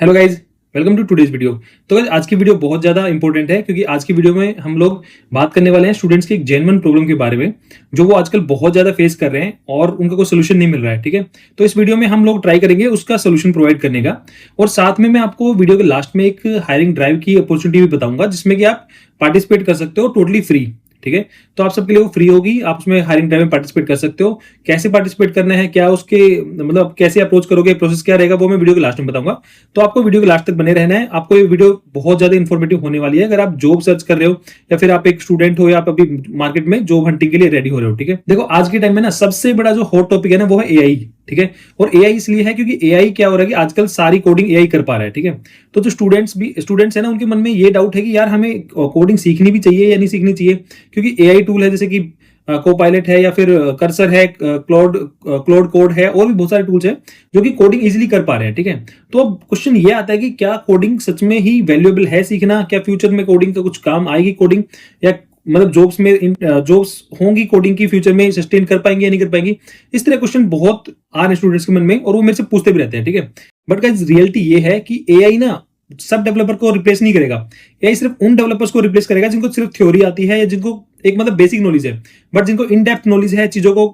Hello guys, welcome to today's video. तो guys आज की वीडियो बहुत ज़्यादा इंपॉर्टेंट है क्योंकि आज की वीडियो में हम लोग बात करने वाले हैं स्टूडेंट्स की एक जेन्युइन प्रॉब्लम के बारे में जो वो आजकल बहुत ज़्यादा फेस कर रहे हैं और उनका कोई सोल्यूशन नहीं मिल रहा है। ठीक है, तो इस वीडियो में हम लोग ट्राई करेंगे उसका सोल्यूशन प्रोवाइड करने का, और साथ में मैं आपको वीडियो के लास्ट में एक हायरिंग ड्राइव की अपॉर्चुनिटी भी बताऊंगा जिसमें कि आप पार्टिसिपेट कर सकते हो टोटली फ्री। ठीक है, तो आप सबके लिए वो फ्री होगी, आप उसमें हायरिंग ड्राइव में पार्टिसिपेट कर सकते हो। कैसे पार्टिसिपेट करना है, क्या उसके मतलब कैसे अप्रोच करोगे, प्रोसेस क्या रहेगा, वो मैं वीडियो के लास्ट में बताऊंगा। तो आपको वीडियो के लास्ट तक बने रहना है। आपको ये वीडियो बहुत ज्यादा इंफॉर्मेटिव होने वाली है अगर आप जॉब सर्च कर रहे हो या फिर आप एक स्टूडेंट हो या आप अभी मार्केट में जॉब हंटिंग के लिए रेडी हो रहे हो। ठीक है, देखो आज के टाइम में ना सबसे बड़ा जो हॉट टॉपिक है ना वो है एआई। ठीक है, और एआई इसलिए है क्योंकि एआई क्या हो रहा है कि आजकल सारी कोडिंग एआई कर पा रहा है। ठीक है, तो जो स्टूडेंट्स है ना उनके मन में ये डाउट है कि यार हमें कोडिंग सीखनी भी चाहिए या नहीं सीखनी चाहिए, क्योंकि एआई टूल है जैसे कि कोपायलट है या फिर कर्सर है, क्लाउड कोड है, और भी बहुत सारे टूल्स हैं जो कि कोडिंग इजीली कर पा रहे हैं। ठीक है, तो अब क्वेश्चन ये आता है कि क्या कोडिंग सच में ही वैल्यूएबल है सीखना, क्या फ्यूचर में कोडिंग का कुछ काम आएगी कोडिंग, या मतलब जॉब्स होंगी कोडिंग की फ्यूचर में सस्टेन कर पाएंगे या नहीं कर पाएंगी। इस तरह क्वेश्चन बहुत आ रहे हैं स्टूडेंट्स के मन में और वो मेरे से पूछते भी रहते हैं। ठीक है, बट गाइस रियलिटी ये है कि एआई ना सब डेवलपर को रिप्लेस नहीं करेगा। एआई सिर्फ उन डेवलपर्स को रिप्लेस करेगा जिनको सिर्फ थ्योरी आती है या जिनको एक मतलब बेसिक नॉलेज है, बट जिनको इन डेप्थ नॉलेज है चीजों को,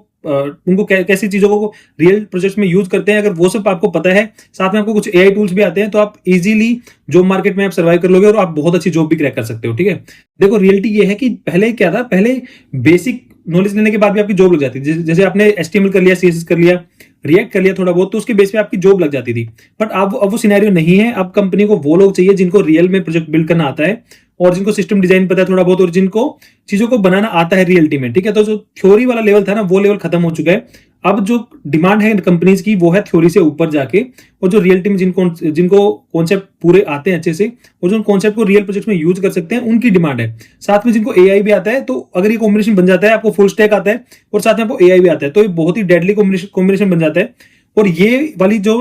उनको कैसी चीजों को रियल प्रोजेक्ट्स में यूज करते हैं, अगर वो सब आपको पता है, साथ में आपको कुछ एआई टूल्स भी आते हैं, तो आप इजीली जॉब मार्केट में आप सर्वाइव कर लोगे और आप बहुत अच्छी जॉब भी क्रैक कर सकते हो। ठीक है, देखो रियलिटी ये है कि पहले क्या था, पहले बेसिक नॉलेज लेने के बाद भी आपकी जॉब लग जाती थी। जैसे आपने एचटीएमएल कर लिया, सीएसएस कर लिया, रिएक्ट कर लिया थोड़ा बहुत, तो उसके बेस पे आपकी जॉब लग जाती थी। बट अब वो सिनेरियो नहीं है। अब कंपनी को वो लोग चाहिए जिनको रियल में प्रोजेक्ट बिल्ड करना आता है और जिनको सिस्टम डिजाइन पता है थोड़ा बहुत और जिनको चीजों को बनाना आता है रियलिटी में। ठीक है, तो जो थ्योरी वाला लेवल था ना वो लेवल खत्म हो चुका है। अब जो डिमांड है कंपनीज की वो है थ्योरी से ऊपर जाके, और जो रियलिटी में जिनको कॉन्सेप्ट पूरे आते हैं अच्छे से और जो कॉन्सेप्ट को रियल प्रोजेक्ट में यूज कर सकते हैं उनकी डिमांड है। साथ में जिनको एआई भी आता है, तो अगर ये कॉम्बिनेशन बन जाता है, आपको फुल स्टैक आता है और साथ में आपको एआई भी आता है, तो ये बहुत ही डेडली कॉम्बिनेशन बन जाता है। और ये वाली जो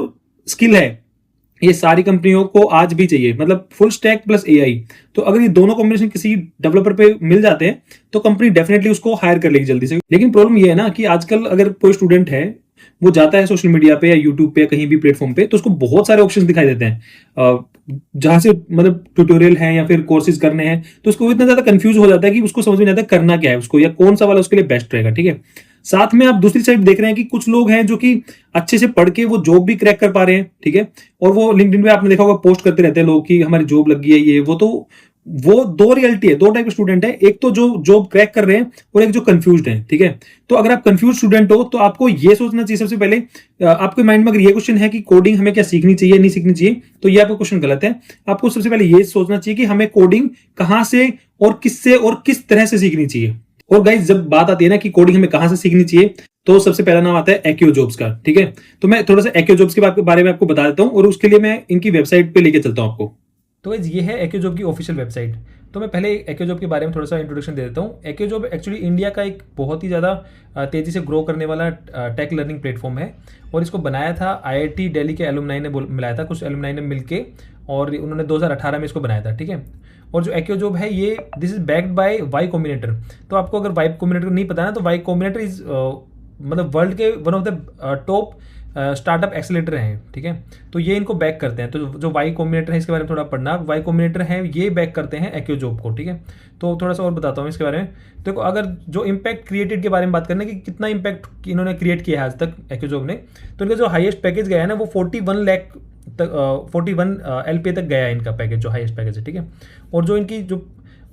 स्किल है ये सारी कंपनियों को आज भी चाहिए, मतलब फुल स्टैक प्लस एआई। तो अगर ये दोनों कॉम्बिनेशन किसी डेवलपर पे मिल जाते हैं तो कंपनी डेफिनेटली उसको हायर कर लेगी जल्दी से। लेकिन प्रॉब्लम ये है ना कि आजकल अगर कोई स्टूडेंट है वो जाता है सोशल मीडिया पे या यूट्यूब पे या कहीं भी प्लेटफॉर्म पे, तो उसको बहुत सारे ऑप्शंस दिखाई देते हैं जहां से मतलब ट्यूटोरियल है या फिर कोर्सेज करने हैं, तो उसको इतना ज्यादा कंफ्यूज हो जाता है कि उसको समझ में नहीं आता करना क्या है उसको या कौन सा वाला उसके लिए बेस्ट रहेगा। ठीक है, साथ में आप दूसरी साइड देख रहे हैं कि कुछ लोग हैं जो कि अच्छे से पढ़ के वो जॉब भी क्रैक कर पा रहे हैं। ठीक है, और वो लिंक्डइन पे आपने देखा होगा पोस्ट करते रहते हैं लोग कि हमारी जॉब लग गई है ये वो। तो वो दो रियलिटी है, दो टाइप के स्टूडेंट है, एक तो जो जॉब क्रैक कर रहे हैं और एक जो कंफ्यूज्ड है। ठीक है, तो अगर आप कंफ्यूज स्टूडेंट हो तो आपको ये सोचना चाहिए सबसे पहले, आपके माइंड में अगर ये क्वेश्चन है कि कोडिंग हमें क्या सीखनी चाहिए नहीं सीखनी चाहिए, तो ये आपका क्वेश्चन गलत है। आपको सबसे पहले ये सोचना चाहिए कि हमें कोडिंग कहां से और किससे और किस तरह से सीखनी चाहिए। और गाइस जब बात आती है ना कि कोडिंग हमें कहां से सीखनी चाहिए, तो सबसे पहला नाम आता है एक्यो जॉब्स का। ठीक है, तो मैं थोड़ा सा एक्यो जॉब्स के बारे में आपको बता देता हूं और उसके लिए मैं इनकी वेबसाइट पे लेके चलता हूं आपको। तो गाइस ये है एक्यो जॉब की ऑफिशियल वेबसाइट। तो मैं पहले एक्यो जॉब के बारे में थोड़ा सा इंट्रोडक्शन दे देता हूँ। एक्यो जॉब एक्चुअली इंडिया का एक बहुत ही ज़्यादा तेज़ी से ग्रो करने वाला टेक लर्निंग प्लेटफॉर्म है, और इसको बनाया था आईआईटी दिल्ली के एलुमनाई ने मिलाया था, कुछ एलुमनाई ने मिलके, और उन्होंने 2018 में इसको बनाया था। ठीक है, और जो एक्यो जॉब है ये this is backed by Y Combinator. तो आपको अगर वाई कॉम्बिनेटर नहीं पता ना, तो वाई कॉम्बिनेटर इज मतलब वर्ल्ड के one of the top startup accelerator हैं। ठीक है, तो ये इनको बैक करते हैं। तो जो वाई कॉम्बिनेटर है इसके बारे में थोड़ा पढ़ना। वाई कॉम्बिनेटर है ये बैक करते हैं एक्यो जॉब को। ठीक है, तो थोड़ा सा और बताता हूँ इसके बारे में। देखो अगर जो इम्पैक्ट क्रिएटेड के बारे में बात करना है कि कितना इम्पैक्ट इन्होंने क्रिएट किया है आज तक एक्यो जॉब ने, तो इनका जो हाईएस्ट पैकेज गया है ना वो 41 लाख तक, 41 LPA तक गया है इनका पैकेज, जो हाईएस्ट पैकेज है। ठीक है, और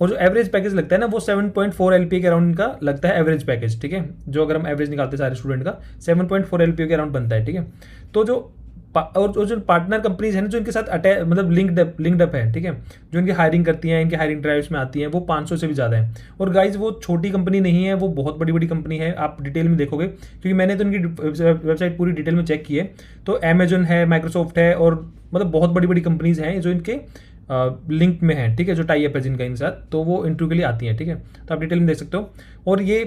जो एवरेज पैकेज लगता है ना वो 7.4 LPA के अराउंड इनका लगता है एवरेज पैकेज। ठीक है, जो अगर हम एवरेज निकालते हैं सारे स्टूडेंट का 7.4 LPA के अराउंड बनता है। ठीक है, तो जो पार्टनर कंपनीज है ना जो इनके साथ मतलब लिंक्ड अप है, ठीक है, जो इनकी हायरिंग करती हैं, इनके हायरिंग ड्राइव्स में आती हैं, वो 500 से भी ज़्यादा है। और गाइज वो छोटी कंपनी नहीं है, वो बहुत बड़ी बड़ी कंपनी है। आप डिटेल में देखोगे क्योंकि मैंने तो इनकी वेबसाइट पूरी डिटेल में चेक की है। तो अमेजन है, माइक्रोसॉफ्ट है, और मतलब बहुत बड़ी बड़ी कंपनीज हैं जो इनके लिंक में है। ठीक है, जो टाई अप है जिनका इनके साथ, तो वो इंटरव्यू के लिए आती हैं। ठीक है, तो आप डिटेल में देख सकते हो। और ये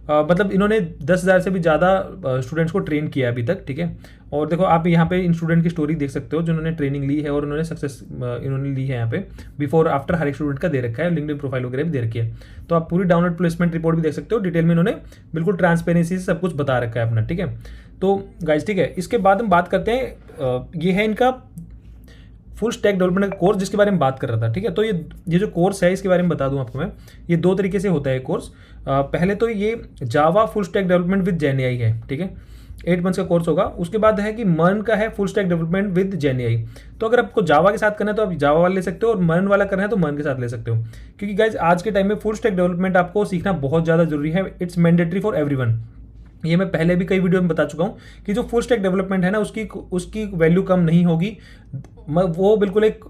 मतलब इन्होंने 10,000 से भी ज़्यादा स्टूडेंट्स को ट्रेन किया अभी तक। ठीक है, और देखो आप यहाँ पे इन स्टूडेंट की स्टोरी देख सकते हो जिन्होंने ट्रेनिंग ली है और उन्होंने सक्सेस इन्होंने ली है। यहाँ पे बिफोर आफ्टर हर एक स्टूडेंट का दे रखा है, लिंक्डइन प्रोफाइल वगैरह भी दे रखी है। तो आप पूरी डाउनलोड प्लेसमेंट रिपोर्ट भी देख सकते हो। डिटेल में इन्होंने बिल्कुल ट्रांसपेरेंसी से सब कुछ बता रखा है अपना। ठीक है, तो गाइज ठीक है, इसके बाद हम बात करते हैं, ये है इनका फुल स्टैक डेवलपमेंट का कोर्स जिसके बारे में बात कर रहा था, ठीक है। तो ये जो कोर्स है इसके बारे में बता दूं आपको मैं, ये 2 तरीके से होता है कोर्स। पहले तो ये Java full stack development with GenAI है, ठीक है, 8 मंथ्स का कोर्स होगा। उसके बाद है कि मर्न का है फुल स्टैक डेवलपमेंट विद जेएनएआई। तो अगर आपको जावा के साथ करना है तो आप जावा वाला ले सकते हो, और मर्न वाला करना है तो मर्न के साथ ले सकते हो, क्योंकि गाइज आज के टाइम में फुल स्टैक डेवलपमेंट आपको सीखना बहुत ज़्यादा जरूरी है। It's mandatory for everyone. ये मैं पहले भी कई वीडियो में बता चुका हूँ कि जो फुल स्टैक डेवलपमेंट है ना, उसकी वैल्यू कम नहीं होगी। वो बिल्कुल एक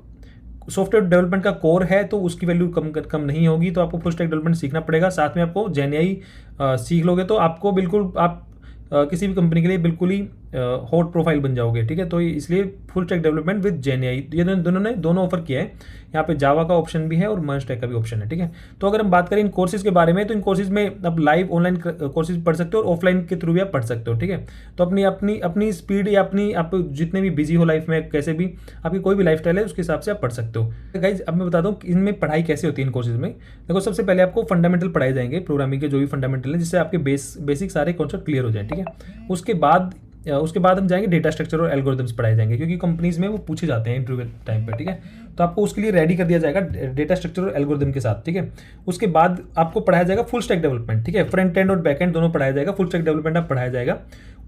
सॉफ्टवेयर डेवलपमेंट का कोर है, तो उसकी वैल्यू कम नहीं होगी। तो आपको फुल स्टैक डेवलपमेंट सीखना पड़ेगा। साथ में आपको जेएनएआई सीख लोगे तो आपको बिल्कुल आप किसी भी कंपनी के लिए बिल्कुल ही हॉट प्रोफाइल बन जाओगे, ठीक है। तो इसलिए फुल स्टैक डेवलपमेंट विद जेएनएआई ये दोनों ऑफर किया है। यहाँ पे जावा का ऑप्शन भी है और मर्ज स्टैक का भी ऑप्शन है, ठीक है। तो अगर हम बात करें इन कोर्सेज के बारे में, तो इन कोर्सेज में आप लाइव ऑनलाइन कोर्सेज पढ़ सकते हो और ऑफलाइन के थ्रू भी आप पढ़ सकते हो, ठीक है। तो अपनी स्पीड या आप जितने भी बिजी हो लाइफ में, कैसे भी आपकी कोई भी लाइफ स्टाइल है उसके हिसाब से आप पढ़ सकते हो। गाइज अब मैं बताता हूँ इनमें पढ़ाई कैसे होती है इन कोर्सेज में। देखो, सबसे पहले आपको फंडामेंटल पढ़ाए जाएंगे, प्रोग्रामिंग के जो भी फंडामेंटल है, जिससे आपके बेसिक सारे कॉन्सेप्ट क्लियर हो जाए, ठीक है। उसके बाद हम जाएंगे डेटा स्ट्रक्चर और एल्गोरिथम्स पढ़ाए जाएंगे, क्योंकि कंपनीज में वो पूछे जाते हैं इंटरव्यू टाइम पे, ठीक है। तो आपको उसके लिए रेडी कर दिया जाएगा डेटा स्ट्रक्चर और एल्गोरिथम के साथ, ठीक है। उसके बाद आपको पढ़ाया जाएगा फुल स्टैक डेवलपमेंट, ठीक है। फ्रंट एंड और बैक एंड दोनों पढ़ाया जाएगा। फुल स्टैक डेवलपमेंट आप पढ़ाया जाएगा,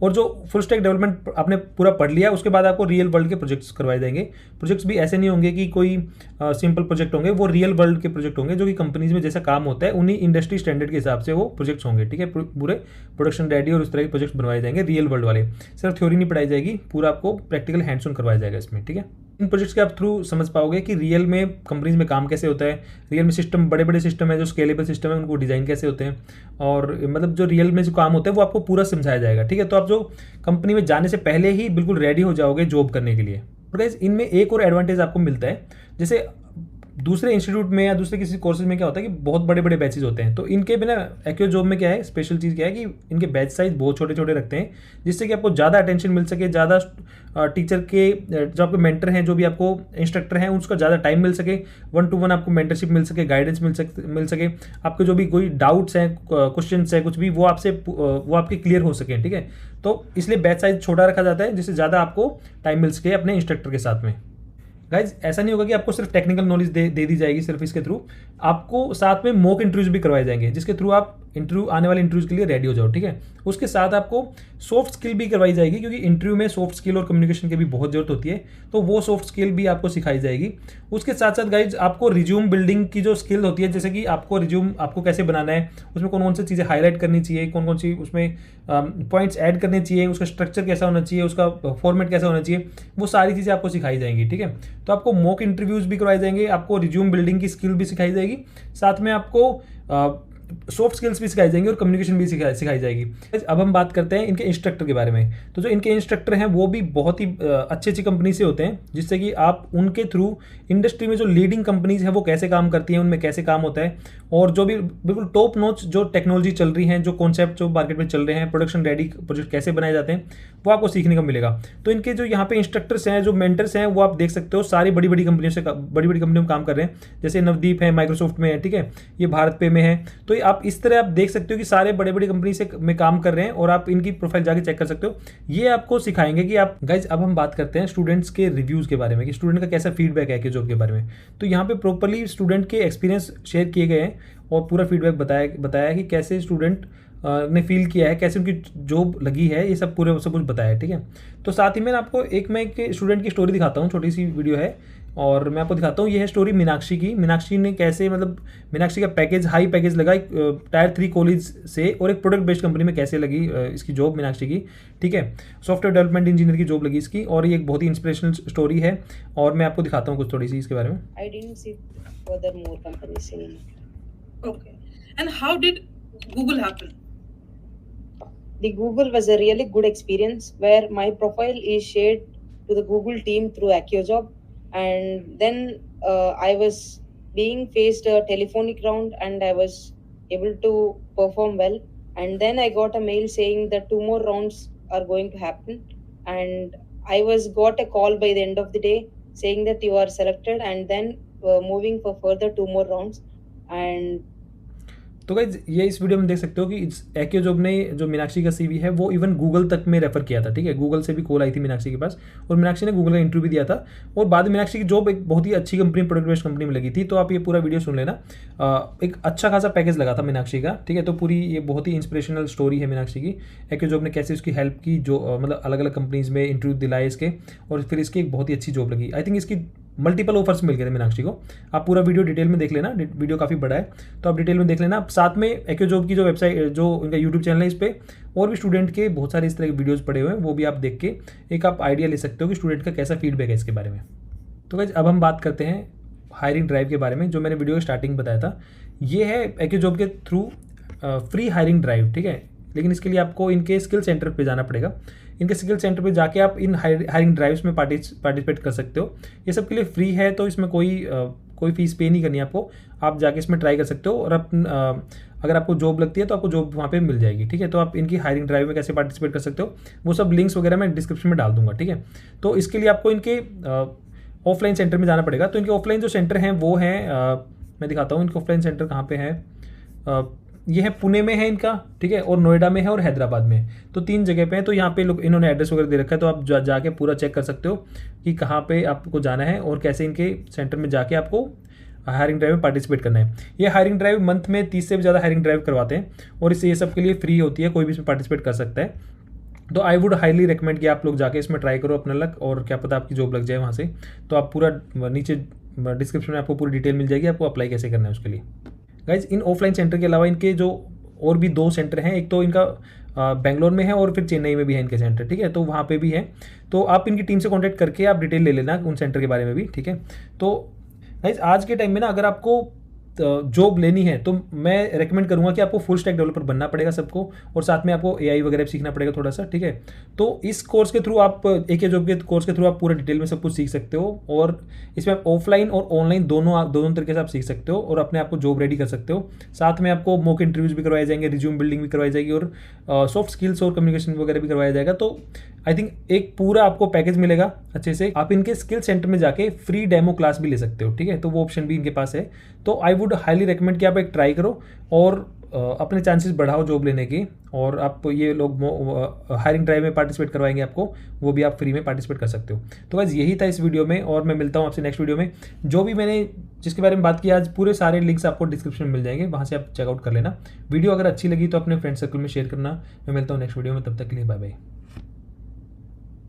और जो फुल स्टैक डेवलपमेंट आपने पूरा पढ़ लिया, उसके बाद आपको रियल वर्ल्ड के प्रोजेक्ट्स करवाए जाएंगे। प्रोजेक्ट्स भी ऐसे नहीं होंगे कि कोई सिंपल प्रोजेक्ट होंगे, वो रियल वर्ल्ड के प्रोजेक्ट होंगे, जो कि कंपनीज में जैसा काम होता है उन्हीं इंडस्ट्री स्टैंडर्ड के हिसाब से वो प्रोजेक्ट्स होंगे, ठीक है। पूरे प्रोडक्शन रेडी और उस तरह के प्रोजेक्ट्स बनवाए जाएंगे रियल वर्ल्ड वाले। सिर्फ थ्योरी नहीं पढ़ाई जाएगी, पूरा आपको प्रैक्टिकल हैंड्स ऑन करवाया जाएगा इसमें, ठीक है। इन प्रोजेक्ट्स के आप थ्रू समझ पाओगे कि रियल में कंपनीज में काम कैसे होता है, रियल में सिस्टम, बड़े बड़े सिस्टम है जो स्केलेबल सिस्टम है, उनको डिजाइन कैसे होते हैं, और मतलब जो रियल में जो काम होता है वो आपको पूरा समझाया जाएगा, ठीक है। तो आप जो कंपनी में जाने से पहले ही बिल्कुल रेडी हो जाओगे जॉब करने के लिए। और गाइस इनमें एक और एडवांटेज आपको मिलता है, जैसे दूसरे इंस्टीट्यूट में या दूसरे किसी कोर्सेज में क्या होता है कि बहुत बड़े बड़े बैचेज होते हैं, तो इनके बिना एक्यूरेट जॉब में क्या है, स्पेशल चीज़ क्या है कि इनके बैच साइज बहुत छोटे छोटे रखते हैं, जिससे कि आपको ज़्यादा अटेंशन मिल सके, ज़्यादा टीचर के जो आपके मेंटर हैं, जो भी आपको इंस्ट्रक्टर हैं, उसका ज़्यादा टाइम मिल सके, 1-to-1 आपको मेंटरशिप मिल सके, गाइडेंस मिल सके, आपके जो भी कोई डाउट्स हैं, क्वेश्चंस हैं, कुछ भी वो आपके क्लियर हो सके, ठीक है। तो इसलिए बैच साइज छोटा रखा जाता है, जिससे ज़्यादा आपको टाइम मिल सके अपने इंस्ट्रक्टर के साथ में। गाइज ऐसा नहीं होगा कि आपको सिर्फ टेक्निकल नॉलेज दे दी जाएगी सिर्फ इसके थ्रू, आपको साथ में मॉक इंटरव्यूज भी करवाए जाएंगे, जिसके थ्रू आप आने वाले इंटरव्यूज के लिए रेडी हो जाओ, ठीक है। उसके साथ आपको सॉफ्ट स्किल भी करवाई जाएगी, क्योंकि इंटरव्यू में सॉफ्ट स्किल और कम्युनिकेशन की भी बहुत जरूरत होती है, तो वो सॉफ्ट स्किल भी आपको सिखाई जाएगी। उसके साथ साथ गाइज आपको रिज्यूम बिल्डिंग की जो स्किल होती है, जैसे कि आपको रिज्यूम आपको कैसे बनाना है, उसमें कौन कौन सी चीज़ें हाईलाइट करनी चाहिए, कौन कौन सी उसमें पॉइंट्स ऐड करने चाहिए, उसका स्ट्रक्चर कैसा होना चाहिए, उसका फॉर्मेट कैसा होना चाहिए, वो सारी चीज़ें आपको सिखाई जाएंगी, ठीक है। तो आपको मॉक इंटरव्यूज भी करवाए जाएंगे, आपको रिज्यूम बिल्डिंग की स्किल भी सिखाई जाएगी, साथ में आपको सॉफ्ट स्किल्स भी सिखाई जाएंगी और कम्युनिकेशन भी सिखाई जाएगी। अब हम बात करते हैं इनके इंस्ट्रक्टर के बारे में। तो जो इनके इंस्ट्रक्टर हैं वो भी बहुत ही अच्छी अच्छी कंपनी से होते हैं, जिससे कि आप उनके थ्रू इंडस्ट्री में जो लीडिंग कंपनीज हैं वो कैसे काम करती हैं, उनमें कैसे काम होता है, और जो भी बिल्कुल टॉप नॉच जो टेक्नोलॉजी चल रही है, जो कॉन्सेप्ट जो मार्केट में चल रहे हैं, प्रोडक्शन रेडी प्रोजेक्ट कैसे बनाए जाते हैं, वो आपको सीखने को मिलेगा। तो इनके जो यहाँ पे इंस्ट्रक्टर्स हैं, जो मेंटर्स हैं, वो आप देख सकते हो सारी बड़ी बड़ी कंपनियों में काम कर रहे हैं, जैसे नवदीप है माइक्रोसॉफ्ट में है, ठीक है, ये भारत पे में है। तो आप इस तरह आप देख सकते हो कि सारे बड़े बड़ी कंपनी से में काम कर रहे हैं, और आप इनकी प्रोफाइल जाके चेक कर सकते हो। ये आपको सिखाएंगे कि आप गाइज। अब हम बात करते हैं स्टूडेंट्स के रिव्यूज के बारे में, कि स्टूडेंट का कैसा फीडबैक है कि जॉब के बारे में। तो यहाँ पे प्रॉपर्ली स्टूडेंट के एक्सपीरियंस शेयर किए गए हैं, और पूरा फीडबैक बताया है कि कैसे स्टूडेंट ने फील किया है, कैसे उनकी जॉब लगी है, ये सब कुछ बताया है, ठीक है। तो साथ ही में आपको मैं एक स्टूडेंट की स्टोरी दिखाता हूँ, छोटी सी वीडियो है, और मैं आपको दिखाता हूँ। ये है स्टोरी मीनाक्षी की। मीनाक्षी ने कैसे, मतलब मीनाक्षी का हाई पैकेज लगा टायर 3 कॉलेज से, और एक प्रोडक्ट बेस्ड कंपनी में कैसे लगी इसकी जॉब मीनाक्षी की, ठीक है। सॉफ्टवेयर डेवलपमेंट इंजीनियर की जॉब लगी इसकी, और ये एक बहुत ही इंस्पिरेशनल स्टोरी है, और मैं आपको दिखाता हूँ कुछ थोड़ी सी इसके बारे में। I didn't see further more companies in. Okay. And how did Google happen? The Google was a really good experience where my profile is shared to the Google team through AccioJob, and then I was being faced a telephonic round and I was able to perform well, and then I got a mail saying that 2 more rounds are going to happen, and I got a call by the end of the day saying that you are selected, and then moving for further 2 more rounds. And तो guys ये इस video में देख सकते हो कि एक्योजॉब ने जो मीनाक्षी का सीवी है वो इवन गूगल तक में रेफर किया था, ठीक है। गूगल से भी कॉल आई थी मीनाक्षी के पास और मीनाक्षी ने गूगल का इंटरव्यू भी दिया था और बाद में मीनाक्षी की जॉब एक बहुत ही अच्छी कंपनी, प्रोडक्ट बेस्ड कंपनी में लगी थी। तो आप ये पूरा वीडियो सुन लेना। एक अच्छा खासा पैकेज लगा था मीनाक्षी का, ठीक है। तो पूरी ये बहुत ही इंस्पिरेशनल स्टोरी है मीनाक्षी की, एक्योजॉब ने कैसे उसकी हेल्प की, जो मतलब अलग अलग कंपनीज में इंटरव्यू दिलाए इसके, और फिर इसकी एक बहुत ही अच्छी जॉब लगी। आई थिंक इसकी मल्टीपल ऑफर्स मिल गए थे मीनाक्षी को। आप पूरा वीडियो डिटेल में देख लेना, वीडियो काफ़ी बड़ा है तो आप डिटेल में देख लेना। साथ में एक्योजॉब की जो वेबसाइट, जो इनका यूट्यूब चैनल है, इस पर और भी स्टूडेंट के बहुत सारे इस तरह के वीडियोस पड़े हुए हैं, वो भी आप देख के एक आप आइडिया ले सकते हो कि स्टूडेंट का कैसा फीडबैक है इसके बारे में। तो गाइस अब हम बात करते हैं हायरिंग ड्राइव के बारे में, जो मैंने वीडियो स्टार्टिंग बताया था। ये है एक्योजॉब के थ्रू फ्री हायरिंग ड्राइव, ठीक है। लेकिन इसके लिए आपको इनके स्किल सेंटर पे जाना पड़ेगा। इनके स्किल सेंटर पे जाके आप इन हायरिंग ड्राइव्स में पार्टिसिपेट कर सकते हो। ये सब के लिए फ्री है, तो इसमें कोई फीस पे नहीं करनी है आपको। आप जाके इसमें ट्राई कर सकते हो और अगर आपको जॉब लगती है तो आपको जॉब वहाँ पे मिल जाएगी, ठीक है। तो आप इनकी हायरिंग ड्राइव में कैसे पार्टिसिपेट कर सकते हो वो सब लिंक्स वगैरह मैं डिस्क्रिप्शन में डाल दूंगा, ठीक है। तो इसके लिए आपको इनके ऑफलाइन सेंटर में जाना पड़ेगा। तो इनके ऑफलाइन जो सेंटर हैं वो हैं, मैं दिखाता हूँ इनके ऑफलाइन सेंटर कहाँ पे है। ये है पुणे में है इनका, ठीक है, और नोएडा में है और हैदराबाद में है। तो 3 जगह पे है। तो यहाँ पे लोग इन्होंने एड्रेस वगैरह दे रखा है, तो आप जाके पूरा चेक कर सकते हो कि कहाँ पे आपको जाना है और कैसे इनके सेंटर में जाके आपको हायरिंग ड्राइव में पार्टिसिपेट करना है। ये हायरिंग ड्राइव मंथ में 30 से भी ज़्यादा हायरिंग ड्राइव करवाते हैं और इससे ये सब के लिए फ्री होती है, कोई भी इसमें पार्टिसिपेट कर सकता है। तो आई वुड हाईली रिकमेंड कि आप लोग जाके इसमें ट्राई करो अपना लक, और क्या पता आपकी जॉब लग जाए वहाँ से। तो आप पूरा नीचे डिस्क्रिप्शन में आपको पूरी डिटेल मिल जाएगी, आपको अप्लाई कैसे करना है उसके लिए। गाइज इन ऑफलाइन सेंटर के अलावा इनके जो और भी 2 सेंटर हैं, एक तो इनका बेंगलोर में है और फिर चेन्नई में भी है इनके सेंटर, ठीक है। तो वहाँ पे भी है। तो आप इनकी टीम से कांटेक्ट करके आप डिटेल ले लेना उन सेंटर के बारे में भी, ठीक है। तो गाइज आज के टाइम में ना, अगर आपको जॉब लेनी है तो मैं रेकमेंड करूंगा कि आपको फुल स्टैक डेवलपर बनना पड़ेगा सबको, और साथ में आपको एआई वगैरह भी सीखना पड़ेगा थोड़ा सा, ठीक है। तो इस कोर्स के थ्रू आप जॉब के कोर्स के थ्रू आप पूरा डिटेल में सब कुछ सीख सकते हो, और इसमें आप ऑफलाइन और ऑनलाइन दोनों तरीके से आप सीख सकते हो और अपने आप को जॉब रेडी कर सकते हो। साथ में आपको मॉक इंटरव्यूज भी करवाए जाएंगे, रिज्यूम बिल्डिंग भी करवाई जाएगी और सॉफ्ट स्किल्स और कम्युनिकेशन वगैरह भी करवाया जाएगा। तो आई थिंक एक पूरा आपको पैकेज मिलेगा अच्छे से। आप इनके स्किल सेंटर में जाके फ्री डेमो क्लास भी ले सकते हो, ठीक है। तो वो ऑप्शन भी इनके पास है। तो आई वुड हाईली रिकमेंड कि आप एक ट्राई करो और अपने चांसेस बढ़ाओ जॉब लेने की, और आप ये लोग हायरिंग ड्राइव में पार्टिसिपेट करवाएंगे आपको, वो भी आप फ्री में पार्टिसिपेट कर सकते हो। तो बस यही था इस वीडियो में, और मैं मिलता हूँ आपसे नेक्स्ट वीडियो में। जो भी मैंने जिसके बारे में बात की आज, पूरे सारे लिंक्स आपको डिस्क्रिप्शन में मिल जाएंगे, वहाँ से आप चेकआउट कर लेना। वीडियो अगर अच्छी लगी तो अपने फ्रेंड सर्कल में शेयर करना। मैं मिलता हूँ नेक्स्ट वीडियो में, तब तक के लिए बाय बाय।